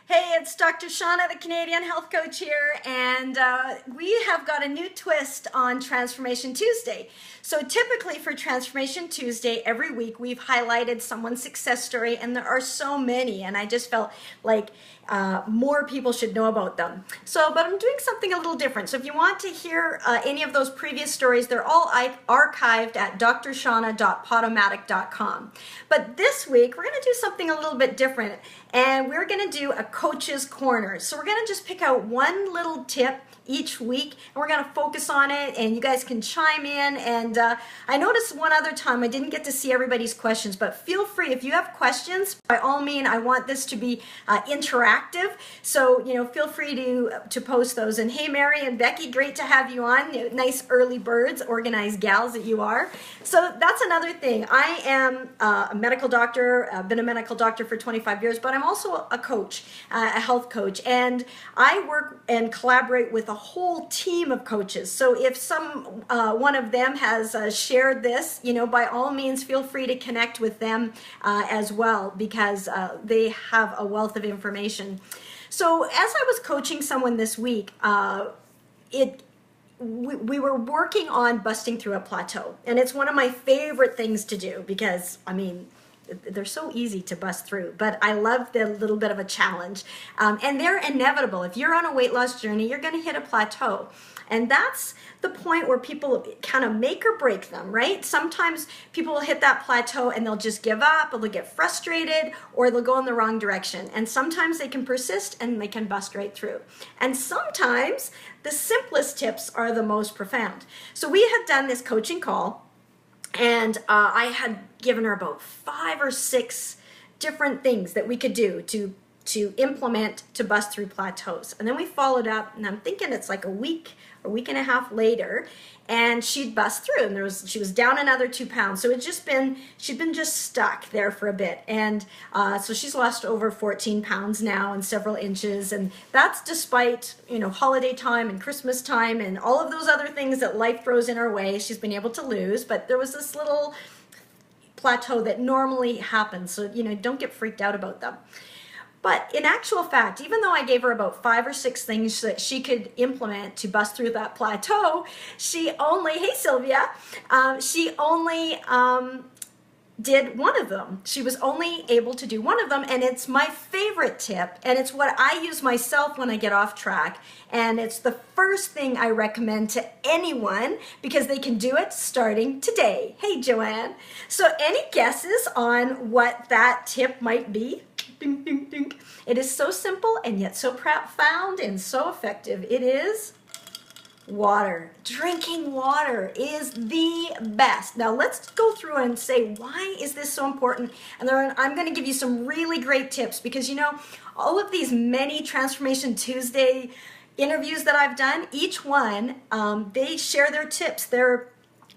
Hey, it's Dr. Shaunna, the Canadian Health Coach here, and we have got a new twist on Transformation Tuesday. So typically for Transformation Tuesday, every week we've highlighted someone's success story, and there are so many, and I just felt like more people should know about them. But I'm doing something a little different. So if you want to hear any of those previous stories, they're all archived at drshaunna.podomatic.com. But this week, we're going to do something a little bit different, and we're going to do a coach's corner. So we're going to just pick out one little tip each week, and we're going to focus on it, and you guys can chime in. And I noticed one other time I didn't get to see everybody's questions, but feel free if you have questions. By all means, I want this to be interactive, so feel free to post those. And hey, Mary and Becky, great to have you on. Nice early birds, organized gals that you are. So that's another thing. I am a medical doctor. I've been a medical doctor for 25 years, but I'm also a coach, a health coach, and I work and collaborate with a whole team of coaches. So if one of them has shared this, by all means, feel free to connect with them as well, because they have a wealth of information. So as I was coaching someone this week, we were working on busting through a plateau, and it's one of my favorite things to do because, they're so easy to bust through, but I love the little bit of a challenge. And they're inevitable. If you're on a weight loss journey, you're going to hit a plateau. And that's the point where people kind of make or break them, right? Sometimes people will hit that plateau and they'll just give up, or they'll get frustrated, or they'll go in the wrong direction. And sometimes they can persist and they can bust right through. And sometimes the simplest tips are the most profound. So we had done this coaching call, and I had given her about 5 or 6 different things that we could do to implement to bust through plateaus. And then we followed up, and I'm thinking it's like a week and a half later, and she'd bust through, and she was down another 2 pounds. So she'd been just stuck there for a bit. And so she's lost over 14 pounds now and several inches. And that's despite, holiday time and Christmas time and all of those other things that life throws in her way. She's been able to lose, but there was this little plateau that normally happens. So, don't get freaked out about them. But in actual fact, even though I gave her about 5 or 6 things that she could implement to bust through that plateau, hey Sylvia, she only did one of them. She was only able to do one of them, and it's my favorite tip, and it's what I use myself when I get off track, and it's the first thing I recommend to anyone because they can do it starting today. Hey, Joanne. So any guesses on what that tip might be? Ding, ding, ding. It is so simple and yet so profound and so effective. It is water. Drinking water is the best. Now let's go through and say, why is this so important? And then I'm going to give you some really great tips because, all of these many Transformation Tuesday interviews that I've done, each one, they share their tips, their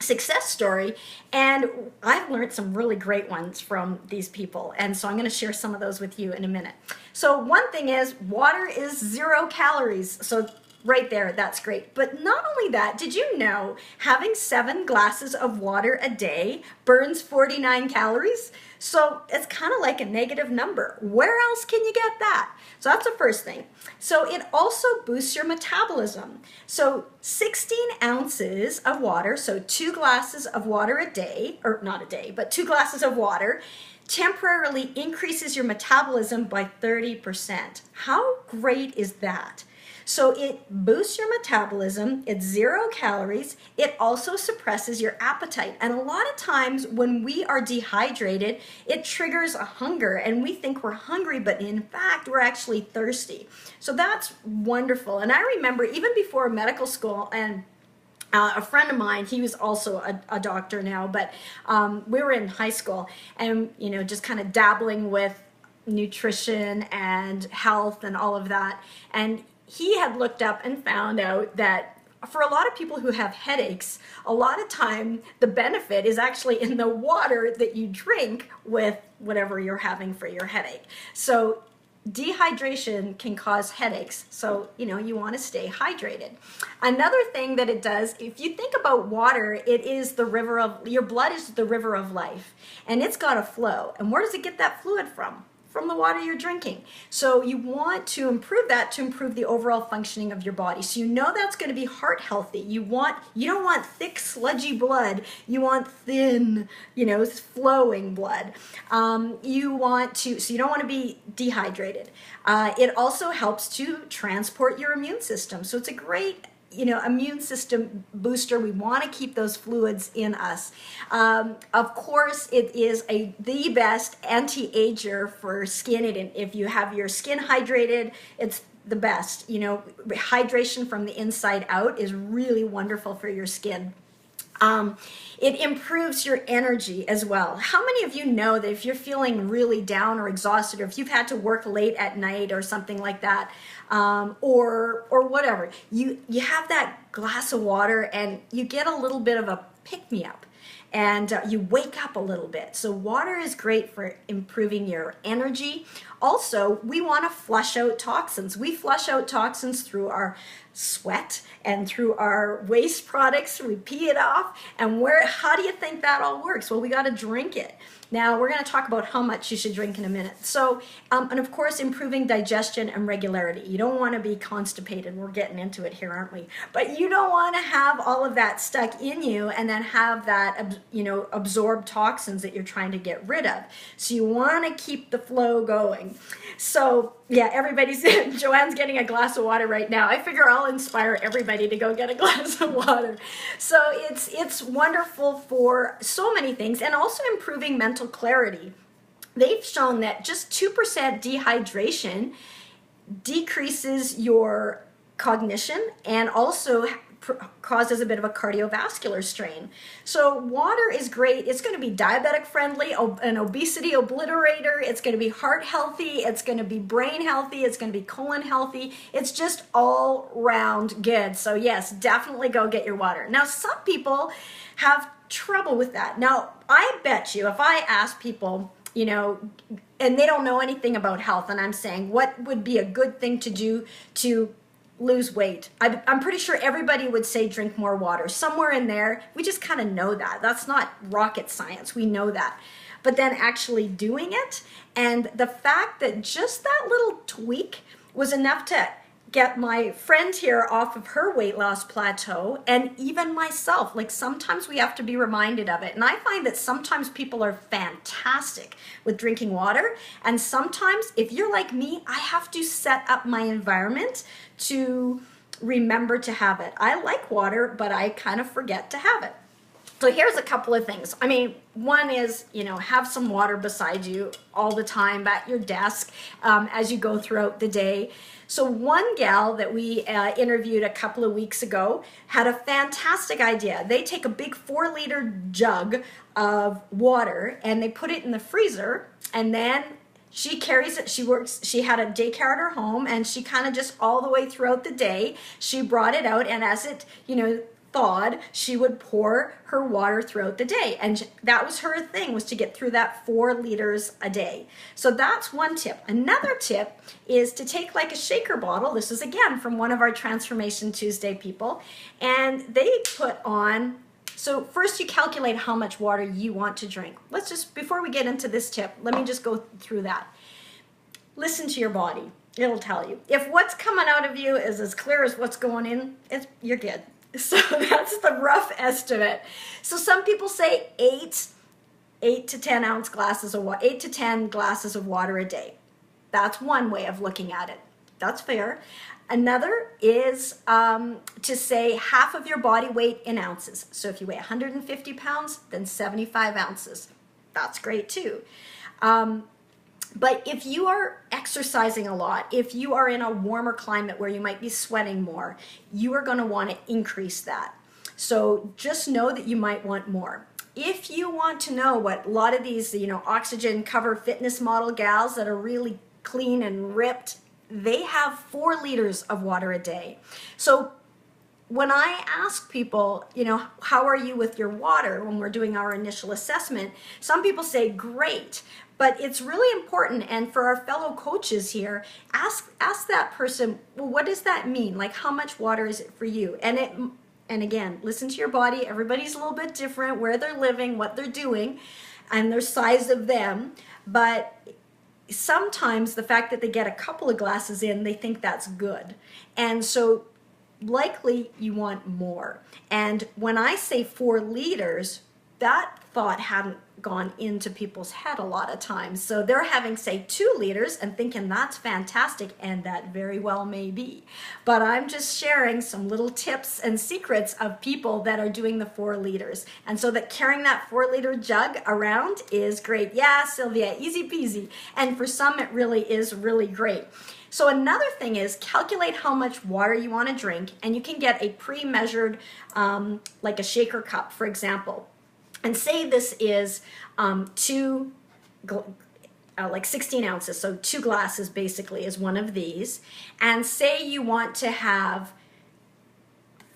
success story, and I've learned some really great ones from these people, and so I'm going to share some of those with you in a minute. So one thing is, water is 0 calories, so right there, that's great. But not only that, did you know having 7 glasses of water a day burns 49 calories? So it's kind of like a negative number. Where else can you get that? So that's the first thing. So it also boosts your metabolism. So 16 ounces of water, so 2 glasses of water a day, or not a day, but 2 glasses of water, temporarily increases your metabolism by 30%. How great is that? So it boosts your metabolism, it's 0 calories, it also suppresses your appetite. And a lot of times when we are dehydrated, it triggers a hunger and we think we're hungry, but in fact, we're actually thirsty. So that's wonderful. And I remember even before medical school, and a friend of mine, he was also a doctor now, but we were in high school and, just kind of dabbling with nutrition and health and all of that. And he had looked up and found out that for a lot of people who have headaches, a lot of time the benefit is actually in the water that you drink with whatever you're having for your headache. So dehydration can cause headaches, so you want to stay hydrated. Another thing that it does, if you think about water, it is the your blood is the river of life, and it's got to flow. And where does it get that fluid from? from the water you're drinking. So you want to improve that to improve the overall functioning of your body. So you know that's going to be heart healthy. You don't want thick, sludgy blood. You want thin, flowing blood. So you don't want to be dehydrated. It also helps to transport your immune system. So it's a great immune system booster. We want to keep those fluids in us. Of course, it is the best anti-ager for skin. If you have your skin hydrated, it's the best. Hydration from the inside out is really wonderful for your skin. It improves your energy as well. How many of you know that if you're feeling really down or exhausted, or if you've had to work late at night or something like that, or whatever, you have that glass of water and you get a little bit of a pick-me-up, and you wake up a little bit. So water is great for improving your energy. Also, we want to flush out toxins. We flush out toxins through our sweat and through our waste products. We pee it off. And how do you think that all works? Well, we got to drink it. Now, we're going to talk about how much you should drink in a minute. So, and of course, improving digestion and regularity. You don't want to be constipated. We're getting into it here, aren't we? But you don't want to have all of that stuck in you and then have that, absorb toxins that you're trying to get rid of. So you want to keep the flow going. So, yeah, Joanne's getting a glass of water right now. I figure I'll inspire everybody to go get a glass of water. So it's wonderful for so many things, and also improving mental clarity. They've shown that just 2% dehydration decreases your cognition and also causes a bit of a cardiovascular strain. So water is great. It's going to be diabetic friendly, an obesity obliterator. It's going to be heart healthy. It's going to be brain healthy. It's going to be colon healthy. It's just all round good. So yes, definitely go get your water. Now, some people have trouble with that. Now, I bet you if I ask people, and they don't know anything about health, and I'm saying what would be a good thing to do to lose weight, I'm pretty sure everybody would say drink more water. Somewhere in there, we just kind of know that. That's not rocket science. We know that. But then actually doing it, and the fact that just that little tweak was enough to get my friend here off of her weight loss plateau, and even myself. Like, sometimes we have to be reminded of it. And I find that sometimes people are fantastic with drinking water, and sometimes, if you're like me, I have to set up my environment to remember to have it. I like water, but I kind of forget to have it. So here's a couple of things. I mean, one is, have some water beside you all the time at your desk as you go throughout the day. So one gal that we interviewed a couple of weeks ago had a fantastic idea. They take a big 4-liter jug of water and they put it in the freezer, and then she carries it. She had a daycare at her home, and she kind of just all the way throughout the day, she brought it out, and as it, thawed, she would pour her water throughout the day. And that was her thing, was to get through that 4 liters a day. So that's one tip. Another tip is to take like a shaker bottle. This is again from one of our Transformation Tuesday people. And they put on, so first you calculate how much water you want to drink. Before we get into this tip, let me just go through that. Listen to your body. It'll tell you. If what's coming out of you is as clear as what's going in, you're good. So that's the rough estimate. So some people say 8 to 10 ounce glasses of water, 8 to 10 glasses of water a day. That's one way of looking at it. That's fair. Another is to say half of your body weight in ounces. So if you weigh 150 pounds, then 75 ounces. That's great too. But if you are exercising a lot, if you are in a warmer climate where you might be sweating more, you are going to want to increase that. So just know that you might want more. If you want to know what a lot of these, oxygen cover fitness model gals that are really clean and ripped, they have 4 liters of water a day. So when I ask people, how are you with your water when we're doing our initial assessment, some people say great. But it's really important, and for our fellow coaches here, ask that person, well, what does that mean? Like, how much water is it for you? And again, listen to your body. Everybody's a little bit different, where they're living, what they're doing, and their size of them. But sometimes the fact that they get a couple of glasses in, they think that's good. And so likely you want more. And when I say 4 liters, that thought hadn't gone into people's head a lot of times. So they're having, say, 2 liters and thinking that's fantastic, and that very well may be. But I'm just sharing some little tips and secrets of people that are doing the 4 liters. And so that carrying that 4-liter jug around is great. Yeah, Sylvia, easy peasy. And for some, it really is really great. So another thing is calculate how much water you want to drink, and you can get a pre-measured, like a shaker cup, for example. And say this is like 16 ounces, so 2 glasses basically is one of these. And say you want to have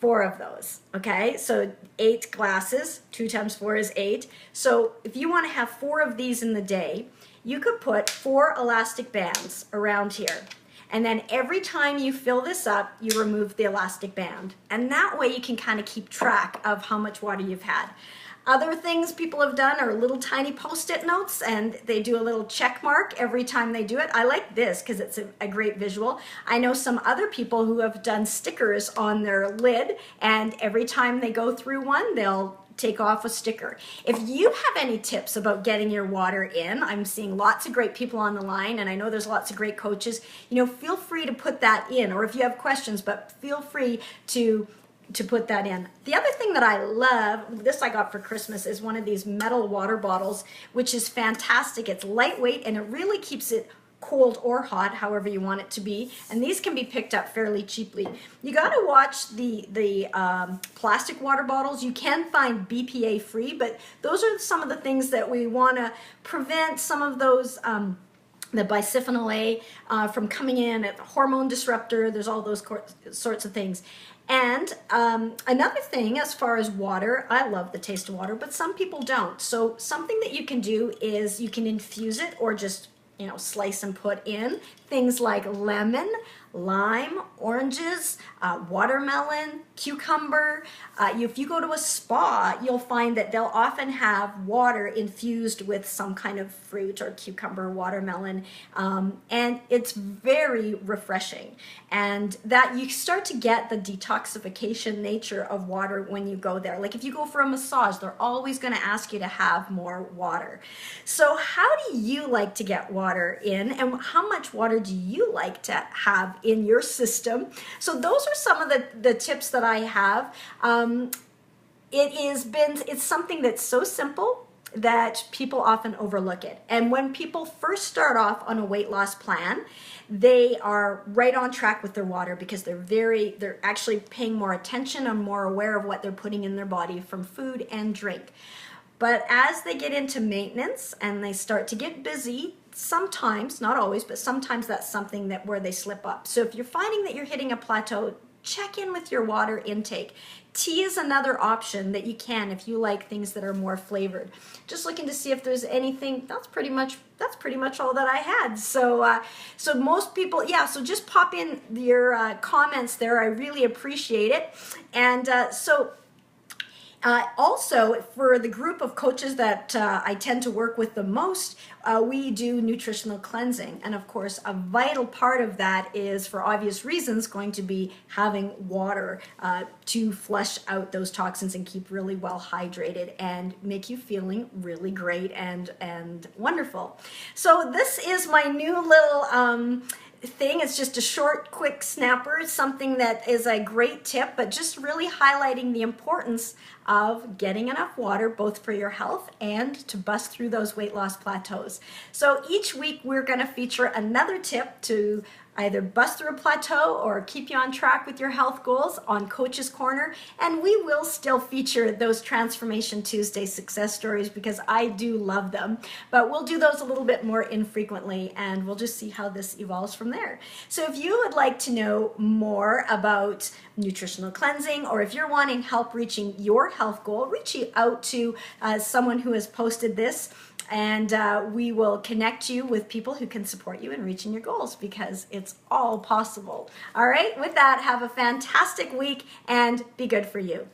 4 of those, okay? So 8 glasses, 2 times 4 is 8. So if you want to have 4 of these in the day, you could put 4 elastic bands around here. And then every time you fill this up, you remove the elastic band. And that way you can kind of keep track of how much water you've had. Other things people have done are little tiny post-it notes, and they do a little check mark every time they do it. I like this because it's a great visual. I know some other people who have done stickers on their lid, and every time they go through one, they'll take off a sticker. If you have any tips about getting your water in, I'm seeing lots of great people on the line, and I know there's lots of great coaches. You know, feel free to put that in, or if you have questions, but feel free to put that in. The other thing that I love, this I got for Christmas, is one of these metal water bottles, which is fantastic. It's lightweight and it really keeps it cold or hot, however you want it to be. And these can be picked up fairly cheaply. You got to watch the plastic water bottles. You can find BPA free, but those are some of the things that we want to prevent some of those the bisphenol A from coming in, at the hormone disruptor. There's all those sorts of things. And another thing, as far as water, I love the taste of water, but some people don't. So something that you can do is you can infuse it, or just, you know, slice and put in things like lemon, lime, oranges, watermelon, cucumber. If you go to a spa, you'll find that they'll often have water infused with some kind of fruit, or cucumber, watermelon, and it's very refreshing. And that you start to get the detoxification nature of water when you go there. Like if you go for a massage, they're always going to ask you to have more water. So how do you like to get water in, and how much water do you like to have in your system? So those are some of the tips that I have. It's something that's so simple that people often overlook it. And when people first start off on a weight loss plan, they are right on track with their water, because they're actually paying more attention and more aware of what they're putting in their body from food and drink. But as they get into maintenance and they start to get busy, sometimes, not always, but sometimes that's something where they slip up. So if you're finding that you're hitting a plateau, check in with your water intake. Tea is another option that you can, if you like things that are more flavored. Just looking to see if there's anything. That's pretty much all that I had. So so most people, yeah, so just pop in your comments there. I really appreciate it. And also, for the group of coaches that I tend to work with the most, we do nutritional cleansing. And of course, a vital part of that is, for obvious reasons, going to be having water to flush out those toxins and keep really well hydrated and make you feeling really great and wonderful. So this is my new little thing. It's just a short, quick snapper, something that is a great tip, but just really highlighting the importance of getting enough water, both for your health and to bust through those weight loss plateaus. So each week we're going to feature another tip to either bust through a plateau or keep you on track with your health goals on Coach's Corner. And we will still feature those Transformation Tuesday success stories, because I do love them. But we'll do those a little bit more infrequently, and we'll just see how this evolves from there. So if you would like to know more about nutritional cleansing, or if you're wanting help reaching your health goal, reach out to someone who has posted this, and we will connect you with people who can support you in reaching your goals, because it's all possible. All right, with that, have a fantastic week and be good for you.